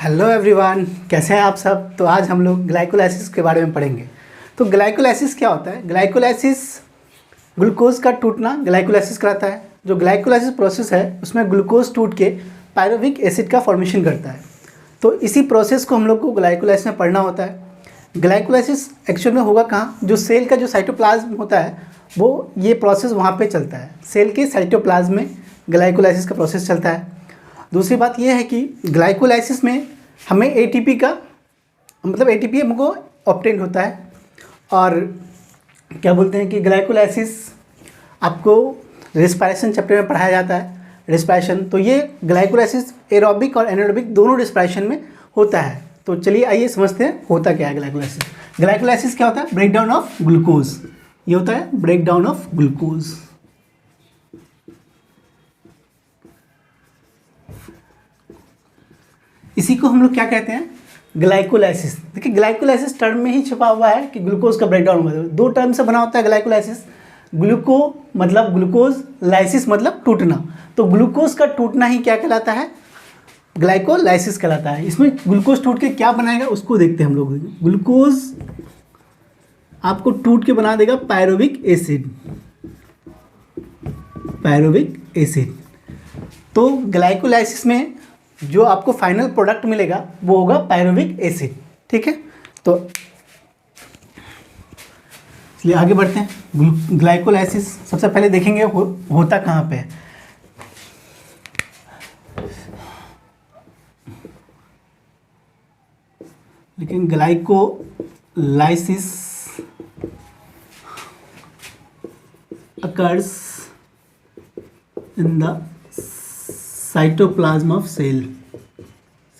Hello everyone, कैसे हैं आप सब। तो आज हम लोग ग्लाइकोलाइसिस के बारे में पढ़ेंगे। तो ग्लाइकोलाइसिस क्या होता है। ग्लाइकोलाइसिस ग्लूकोज का टूटना ग्लाइकोलाइसिस कराता है। जो ग्लाइकोलाइसिस प्रोसेस है उसमें ग्लूकोज टूट के पायरुविक एसिड का फॉर्मेशन करता है। तो इसी प्रोसेस को हम लोग को ग्लाइकोलाइसिस में पढ़ना होता है। ग्लाइकोलाइसिस एक्चुअल में होगा कहाँ, जो सेल का जो साइटोप्लाज्म होता है वो ये प्रोसेस वहाँ पे चलता है। सेल के साइटोप्लाज्म में ग्लाइकोलाइसिस का प्रोसेस चलता है। दूसरी बात यह है कि ग्लाइकोलाइसिस में हमें एटीपी का मतलब एटीपी हमको ऑब्टेन होता है। और क्या बोलते हैं कि ग्लाइकोलाइसिस आपको रेस्पिरेशन चैप्टर में पढ़ाया जाता है। रेस्पिरेशन, तो ये ग्लाइकोलाइसिस एरोबिक और एनारोबिक दोनों रेस्पिरेशन में होता है। तो चलिए आइए समझते हैं होता क्या है ग्लाइकोलाइसिस। ग्लाइकोलाइसिस क्या होता है, ब्रेकडाउन ऑफ ग्लूकोज। ये होता है ब्रेकडाउन ऑफ ग्लूकोज। इसी को हम लोग क्या कहते हैं, ग्लाइकोलाइसिस। देखिए ग्लाइकोलाइसिस टर्म में ही छुपा हुआ है कि ग्लूकोज का ब्रेकडाउन होता है। दो टर्म से बना होता है ग्लाइकोलाइसिस। ग्लूको मतलब ग्लूकोज, लाइसिस मतलब टूटना। तो ग्लूकोज का टूटना ही क्या कहलाता है, ग्लाइकोलाइसिस कहलाता है। इसमें ग्लूकोज टूट के क्या बनाएगा उसको देखते हैं हम लोग। ग्लूकोज आपको टूट के बना देगा पायरुविक एसिड। Pyruvic acid. तो ग्लाइकोलाइसिस में जो आपको फाइनल प्रोडक्ट मिलेगा वो होगा पायरुविक एसिड। ठीक है, तो इसलिए आगे बढ़ते हैं। ग्लाइकोलाइसिस सबसे पहले देखेंगे होता कहाँ पे है। लेकिन glycolysis occurs in the cytoplasm of cell.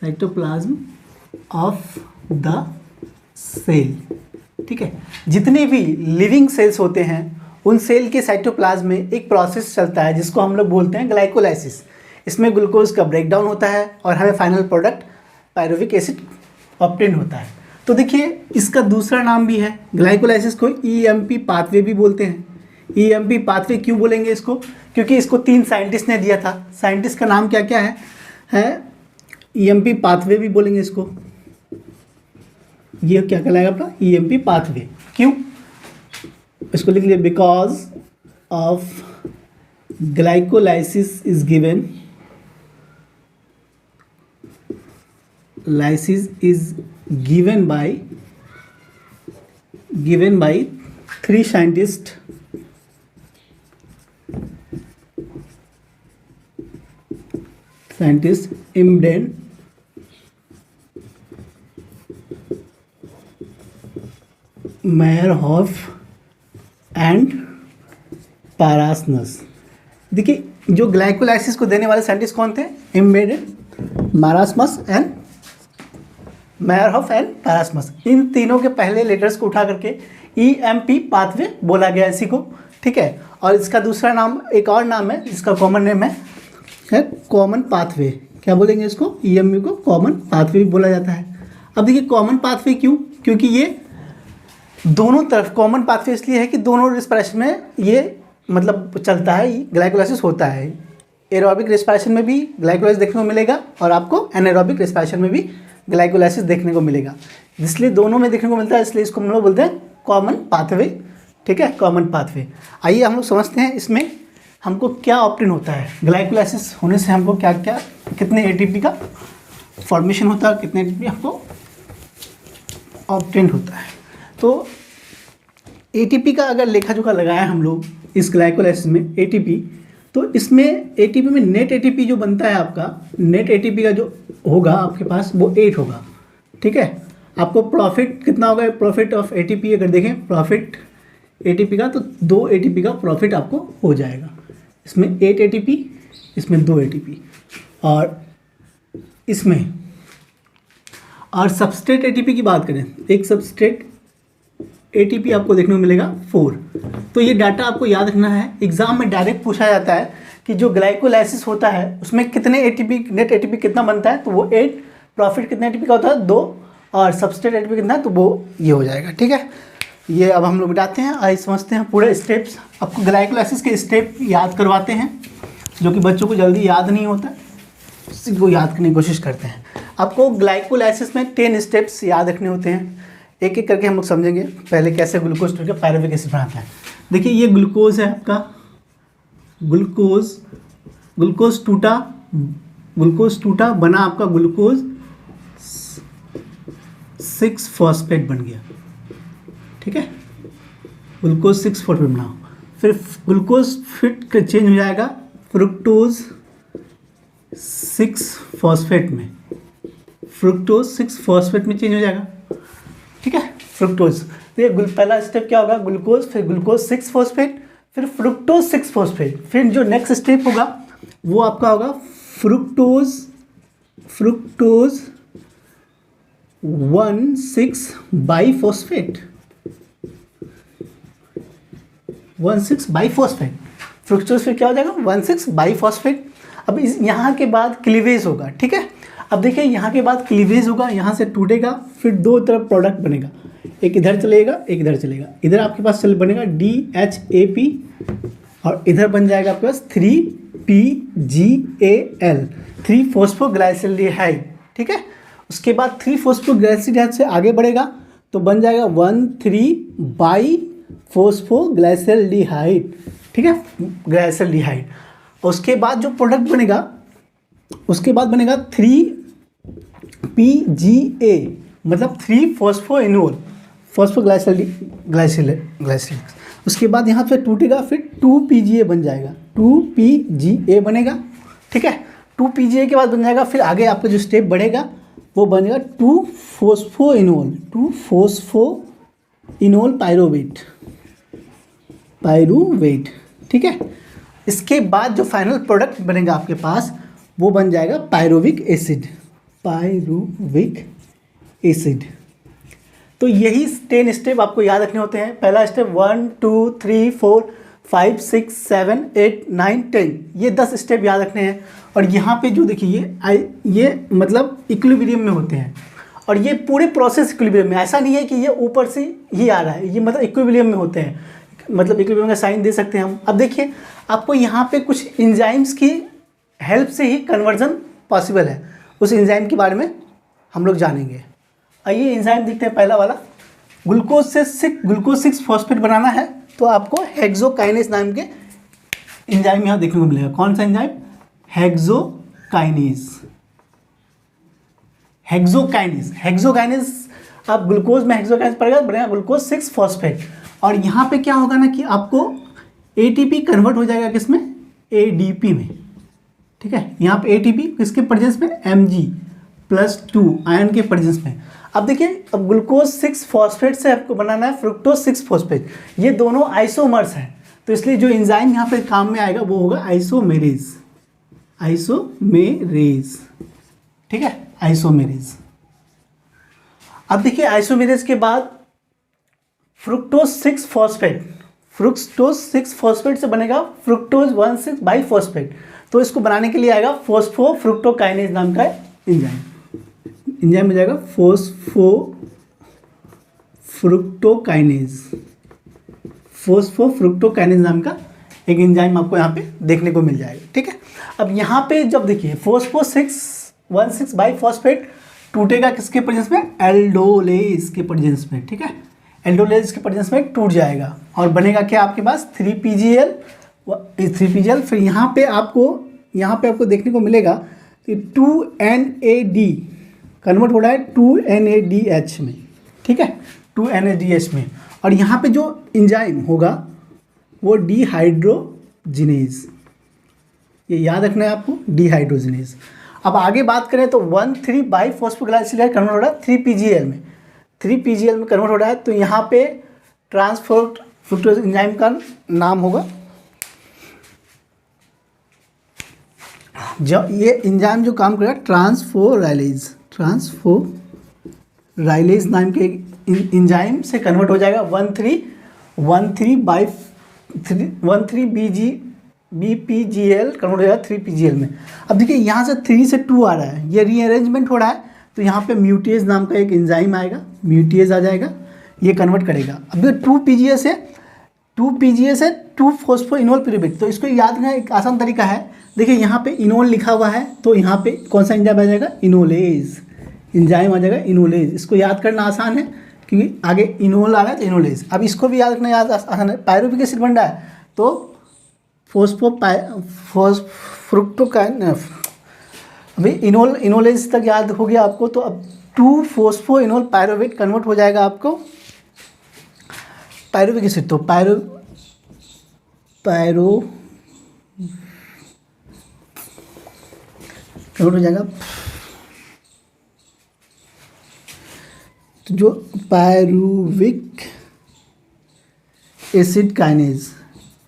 cytoplasm of the cell। ठीक है, जितने भी लिविंग सेल्स होते हैं उन सेल के साइटोप्लाज्म में एक प्रोसेस चलता है जिसको हम लोग बोलते हैं ग्लाइकोलाइसिस। इसमें ग्लूकोज का ब्रेकडाउन होता है और हमें final product pyruvic acid obtain होता है। तो देखिए इसका दूसरा नाम भी है, ग्लाइकोलाइसिस को ईएमपी पाथवे भी बोलते हैं। ईएमपी पाथवे क्यों बोलेंगे इसको, क्योंकि इसको 3 साइंटिस्ट ने दिया था। साइंटिस्ट का नाम क्या क्या है ईएमपी पाथवे भी बोलेंगे इसको। ये क्या कहलाएगा अपना ईएमपी पाथवे। क्यों, इसको लिख लिया, because of glycolysis is given, lysis is given by 3 scientists Imden, Meyerhoff and Parnas. देखिए जो ग्लाइकोलाइसिस को देने वाले साइंटिस्ट कौन थे, इम्बेडेन, मारासमस एंड मेयरहॉफ एंड पैरासमस। इन तीनों के पहले लेटर्स को उठा करके ईएमपी पाथवे बोला गया इसी को। ठीक है, और इसका दूसरा नाम एक और नाम है जिसका कॉमन नेम है कॉमन पाथवे। क्या बोलेंगे इसको, ईएमपी को कॉमन पाथवे भी बोला जाता है। अब देखिए कॉमन पाथवे क्यों, क्योंकि ये दोनों तरफ कॉमन पाथवे इसलिए है कि दोनों रेस्पिरेशन में ये मतलब चलता है, ग्लाइकोलाइसिस होता है। एरोबिक रेस्पिरेशन में भी ग्लाइकोलाइसिस देखने को मिलेगा और आपको एनारोबिक रेस्पिरेशन में भी ग्लाइकोलाइसिस देखने को मिलेगा। इसलिए दोनों में देखने को मिलता है, इसलिए इसको हम लोग बोलते हैं कॉमन पाथवे। ठीक है, कॉमन पाथवे। आइए हम लोग समझते हैं इसमें हमको क्या ऑब्टेन होता है। ग्लाइकोलाइसिस होने से हमको क्या क्या, कितने एटीपी का फॉर्मेशन होता है, कितने एटीपी हमको ऑब्टेन होता है। तो एटीपी का अगर लेखा जोखा लगाया हम लोग इस ग्लाइकोलाइसिस में एटीपी, तो इसमें एटीपी में नेट एटीपी जो बनता है आपका, नेट एटीपी का जो होगा आपके पास वो 8 होगा। ठीक है, आपको प्रॉफिट कितना होगा, प्रॉफिट ऑफ एटीपी अगर देखें प्रॉफिट एटीपी का, तो 2 एटीपी का प्रॉफिट आपको हो जाएगा। इसमें 8 एटीपी, इसमें 2 एटीपी, और इसमें और सबस्ट्रेट एटीपी की बात करें, एक सबस्ट्रेट एटीपी आपको देखने को मिलेगा 4। तो ये डाटा आपको याद रखना है, एग्जाम में डायरेक्ट पूछा जाता है कि जो ग्लाइकोलाइसिस होता है उसमें कितने एटीपी, नेट एटीपी कितना बनता है, तो वो 8, प्रॉफिट कितने एटीपी का होता है 2, और सबस्ट्रेट एटीपी कितना है तो वो ये हो जाएगा। ठीक है, ये अब हम लोग मिटाते हैं। आइए समझते हैं पूरे स्टेप्स। आपको ग्लाइकोलाइसिस के स्टेप याद करवाते हैं जो कि बच्चों को जल्दी याद नहीं होता, इसी को याद करने की कोशिश करते हैं। आपको ग्लाइकोलाइसिस में 10 स्टेप्स याद रखने होते हैं, एक एक करके हम लोग समझेंगे। पहले कैसे ग्लूकोज टूट के पायरुविक एसिड बनाता है। देखिए ये ग्लूकोज है आपका, ग्लूकोज टूटा बना आपका ग्लूकोज 6 फॉस्फेट बन गया, ठीक है, ग्लूकोज 6 फॉस्फेट बना। फिर ग्लूकोज फिर चेंज हो जाएगा फ्रुक्टोज 6 फॉस्फेट में, फ्रुक्टोज 6 फॉस्फेट में चेंज हो जाएगा, ठीक है, फ्रुक्टोज। तो ये पहला स्टेप क्या होगा, ग्लूकोज, फिर ग्लूकोज 6 फॉस्फेट, फिर फ्रुक्टोज 6 फॉस्फेट। फिर जो नेक्स्ट स्टेप होगा वो आपका होगा फ्रुक्टोज 1,6 बाइफॉस्फेट, 1,6 बाइफॉस्फेट। फ्रुक्टोज फिर क्या हो जाएगा 1,6 बाइफॉस्फेट। अब इस यहाँ के बाद क्लीवेज होगा, ठीक है। अब देखिए यहाँ के बाद क्लीवेज होगा, यहाँ से टूटेगा, फिर दो तरफ प्रोडक्ट बनेगा, एक इधर चलेगा एक इधर चलेगा। इधर आपके पास चल बनेगा DHAP और इधर बन जाएगा आपके पास 3PGAL, 3 फॉस्फोग्लाइसिल्डिहाइड, ठीक है। उसके बाद 3 फॉस्फोग्लाइसिल्डिहाइड से आगे बढ़ेगा तो बन जाएगा 1,3 बाइफॉस्फोग्लाइसिल्डिहाइड, ठीक है, ग्लाइसिल्डिहाइड। उसके बाद जो प्रोडक्ट बनेगा उसके बाद बनेगा 3PGA, मतलब 3 फॉस्फोइनोल, फॉस्फोग्लाइसिलिक। उसके बाद यहाँ पे टूटेगा, फिर 2PGA बन जाएगा, 2PGA बनेगा, ठीक है। 2PGA के बाद बन जाएगा, फिर आगे आपका जो स्टेप बढ़ेगा वो बनेगा 2 फॉस्फोइनोल पायरूवेट, ठीक है। इसके बाद जो फाइनल प्रोडक्ट बनेगा आपके पास वो बन जाएगा पायरुविक एसिड। तो यही 10 स्टेप आपको याद रखने होते हैं। पहला स्टेप 1 2 3 4 5 6 7 8 9 10, ये 10 स्टेप याद रखने हैं। और यहाँ पे जो देखिए ये मतलब इक्विलिब्रियम में होते हैं, और ये पूरे प्रोसेस इक्विलिब्रियम में, ऐसा नहीं है कि ये ऊपर से ही आ रहा है, ये मतलब इक्विलिब्रियम में होते हैं, मतलब इक्विलिब्रियम का साइन दे सकते हैं हम। अब देखिए आपको यहाँ पे कुछ इंजाइम्स की हेल्प से ही कन्वर्जन पॉसिबल है, उस एंजाइम के बारे में हम लोग जानेंगे। आइए एंजाइम देखते हैं। पहला वाला ग्लूकोज 6 फॉस्फेट बनाना है तो आपको हेक्सोकाइनेज नाम के एंजाइम यहाँ देखने को मिलेगा। कौन सा एंजाइम, हेक्सोकाइनेज। अब ग्लूकोज में हेक्सोकाइनेज पड़ेगा, बनेगा ग्लूकोज 6 फॉस्फेट। और यहाँ पे क्या होगा ना कि आपको ATP कन्वर्ट हो जाएगा किसमें, ADP में, ठीक है। यहाँ पे ATP किसके प्रेजेंस में, Mg+2 आयन के प्रेजेंस में। अब देखिए अब ग्लूकोज 6 फॉस्फेट से आपको बनाना है फ्रुक्टोज 6 फॉस्फेट, ये दोनों आइसोमर्स हैं, तो इसलिए जो एंजाइम यहाँ पे काम में आएगा वो होगा आइसोमेरेज, ठीक है, आइसोमेरेज। अब देखिए आइसोमेरेज के बाद फ्रुक्टोज 6 फॉस्फेट से बनेगा फ्रुक्टोज 1,6 बाइफॉस्फेट। तो इसको बनाने के लिए आएगा फॉस्फोफ्रुक्टोकाइनेज नाम का एंजाइम हो जाएगा, फॉस्फोफ्रुक्टोकाइनेज नाम का एक एंजाइम आपको यहाँ पे देखने को मिल जाएगा, ठीक है। अब यहाँ पे जब देखिए 1,6 बाइफॉस्फेट टूटेगा किसके प्रेजेंस में, एल्डोलेज के प्रेजेंस में, ठीक है, एल्डोलेज के प्रेजेंस में टूट जाएगा और बनेगा क्या आपके पास 3PGL। फिर यहाँ पे आपको देखने को मिलेगा कि 2NAD कन्वर्ट हो रहा है 2NADH में, ठीक है, 2NADH में। और यहाँ पे जो एंजाइम होगा वो डिहाइड्रोजिनेज, ये याद रखना है आपको, डिहाइड्रोजिनेज। अब आगे बात करें तो 1,3 बाइफॉस्फोग्लाइसिलाइड कन्वर्ट हो रहा है 3PGL में, 3PGL में कन्वर्ट हो रहा है। तो यहाँ पे ट्रांसफ्रुक्टोज एंजाइम का नाम होगा, जो ये एंजाइम जो काम करेगा ट्रांसफोराइलेज नाम के एंजाइम से कन्वर्ट हो जाएगा 1,3 BPGL कन्वर्ट हो जाएगा 3PGL में। अब देखिए यहाँ से 3 से 2 आ रहा है, ये रीअरेंजमेंट हो रहा है, तो यहाँ पे म्यूटेज नाम का एक एंजाइम आएगा, म्यूटेज आ जाएगा, ये कन्वर्ट करेगा। अब 2PGA से 2 फॉस्फोइनोल पिरुवेट, तो इसको याद रखना एक आसान तरीका है। देखिए यहाँ पे इनोल लिखा हुआ है, तो यहाँ पे कौन सा एंजाइम आ जाएगा, इनोलेज, एंजाइम आ जाएगा इनोलेज। इसको याद करना आसान है क्योंकि आगे इनोल आ रहा है तो इनोलेज। अब इसको भी याद रखना याद आसान है, पायरुविक एसिड बन रहा है तो फ्रुक्टोकाइन, अभी इनोलेज तक याद हो गया आपको। तो अब 2 इनोल पायरुवेट कन्वर्ट हो जाएगा आपको पायरुविक एसिड, तो पायरो कन्वर्ट हो जाएगा। तो जो पायरुविक एसिड काइनेज,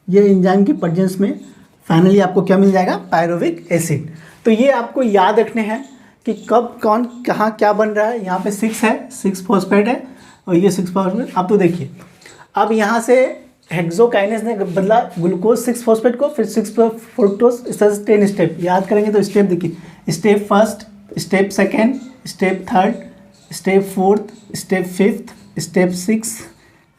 ये एंजाइम के प्रेजेंस में फाइनली आपको क्या मिल जाएगा, पायरुविक एसिड। तो ये आपको याद रखने हैं कि कब कौन कहाँ क्या बन रहा है। यहाँ पे 6 है, 6 फॉस्फेट है और ये 6 फॉस्फेट। अब तो देखिए, अब यहाँ से हेक्सोकाइनेज ने बदला ग्लूकोज 6 फॉस्फेट को, फिर 6 फ्रुक्टोज, इस तरह से 10 स्टेप याद करेंगे। तो स्टेप देखिए, step first, step second, step third, step fourth, step fifth, step 6,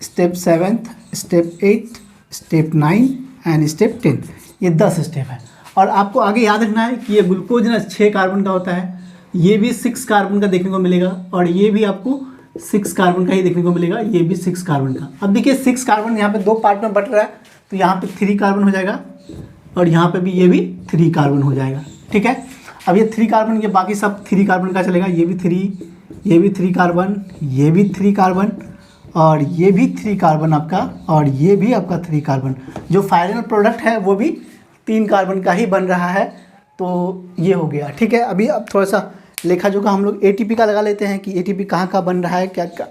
step 7, step 8, step 9 and step 10। ये 10 स्टेप है। और आपको आगे याद रखना है कि ये ग्लूकोज ना 6 कार्बन का होता है, ये भी 6 कार्बन का देखने को मिलेगा और ये भी आपको 6 कार्बन का ही देखने को मिलेगा, ये भी 6 कार्बन का। अब देखिए 6 कार्बन यहाँ पे 2 पार्ट में बट रहा है, तो यहाँ पे 3 कार्बन हो जाएगा और यहाँ पे भी ये भी 3 कार्बन हो जाएगा। ठीक है, अब ये 3 कार्बन, ये बाकी सब 3 कार्बन का चलेगा। ये भी 3, ये भी 3 कार्बन, ये भी 3 कार्बन और ये भी 3 कार्बन आपका, और ये भी आपका 3 कार्बन। जो फाइनल प्रोडक्ट है वो भी 3 कार्बन का ही बन रहा है। तो ये हो गया। ठीक है, अभी अब थोड़ा सा लेखा जोखा हम लोग एटीपी का लगा लेते हैं कि एटीपी कहाँ कहाँ बन रहा है, क्या क्या।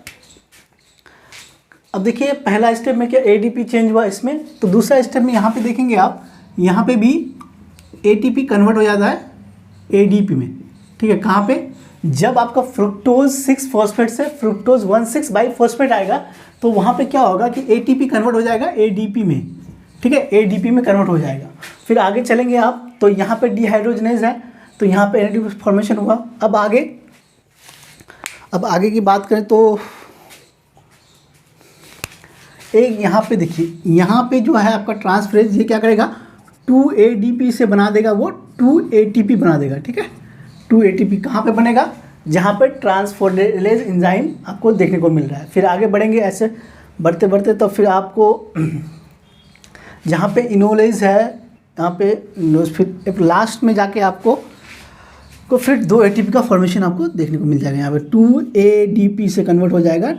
अब देखिए पहला स्टेप में क्या एडीपी चेंज हुआ इसमें, तो दूसरा स्टेप में यहाँ पे देखेंगे आप, यहाँ पे भी एटीपी कन्वर्ट हो जाता है एडीपी में। ठीक है, कहाँ पे, जब आपका फ्रुक्टोज 6 फॉस्फेट से फ्रुक्टोज 1,6 बाइफॉस्फेट आएगा तो वहाँ पे क्या होगा कि एटीपी कन्वर्ट हो जाएगा एडीपी में। ठीक है, एडीपी में कन्वर्ट हो जाएगा। फिर आगे चलेंगे आप, तो यहाँ पे डिहाइड्रोजनेज है, तो यहाँ पे एनएडीपी फॉर्मेशन हुआ। अब आगे की बात करें तो एक यहाँ पे देखिए, यहाँ पे जो है आपका ट्रांसफरेज, ये क्या करेगा, 2 ADP से बना देगा, वो 2 ATP बना देगा। ठीक है, 2 ATP कहाँ पे बनेगा, जहाँ पे ट्रांसफोरलेज एंजाइम आपको देखने को मिल रहा है। फिर आगे बढ़ेंगे, ऐसे बढ़ते बढ़ते तो फिर आपको जहाँ पे इनोलेज है, यहाँ पे फिर एक लास्ट में जाके आपको फिर 2 ATP का फॉर्मेशन आपको देखने को मिल जाएगा। यहाँ पे 2 ADP से कन्वर्ट हो जाएगा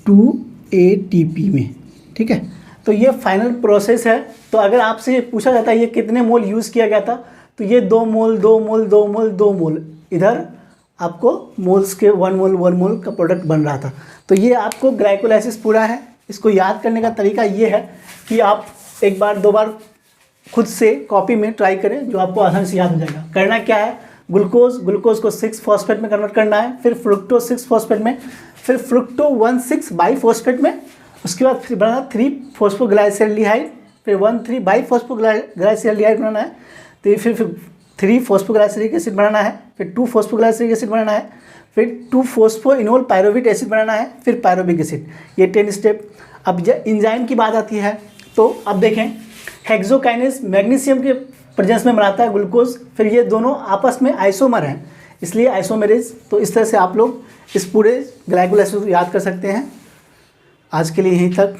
2 ATP में। ठीक है, तो ये फाइनल प्रोसेस है। तो अगर आपसे पूछा जाता है ये कितने मोल यूज़ किया गया था, तो ये 2 मोल 2 मोल 2 मोल 2 मोल, इधर आपको मोल्स के 1 मोल 1 मोल का प्रोडक्ट बन रहा था। तो ये आपको ग्लाइकोलाइसिस पूरा है। इसको याद करने का तरीका ये है कि आप एक बार 2 बार खुद से कॉपी में ट्राई करें, जो आपको आसानी से याद हो जाएगा। करना क्या है, ग्लूकोज को 6 फॉस्फेट में कन्वर्ट करना है, फिर फ्रुक्टो 6 फॉस्फेट में, फिर फ्रुक्टो 1,6 बाइफॉस्फेट में, उसके बाद फिर बनाना 3 फॉस्फोग्लाइसरल्डिहाइड, फिर 1,3 बाइफॉस्फोग्लाइसरल्डिहाइड बनाना है, तो फिर 3 फॉस्फोग्लाइसरिक एसिड बनाना है, फिर 2 फॉस्फोग्लाइसरिक एसिड बनाना है, फिर 2 फॉस्फोइनोल पायरुवेट एसिड बनाना है, फिर पायरुविक एसिड। ये 10 स्टेप। अब जब एंजाइम की बात आती है तो अब देखें, हेक्सोकाइनेज मैग्नीशियम के प्रेजेंस में बनाता है ग्लूकोज, फिर ये दोनों आपस में आइसोमर हैं, इसलिए आइसोमेरेज। तो इस तरह से आप लोग इस पूरे ग्लाइकोलाइसिस को याद कर सकते हैं। आज के लिए यहीं तक।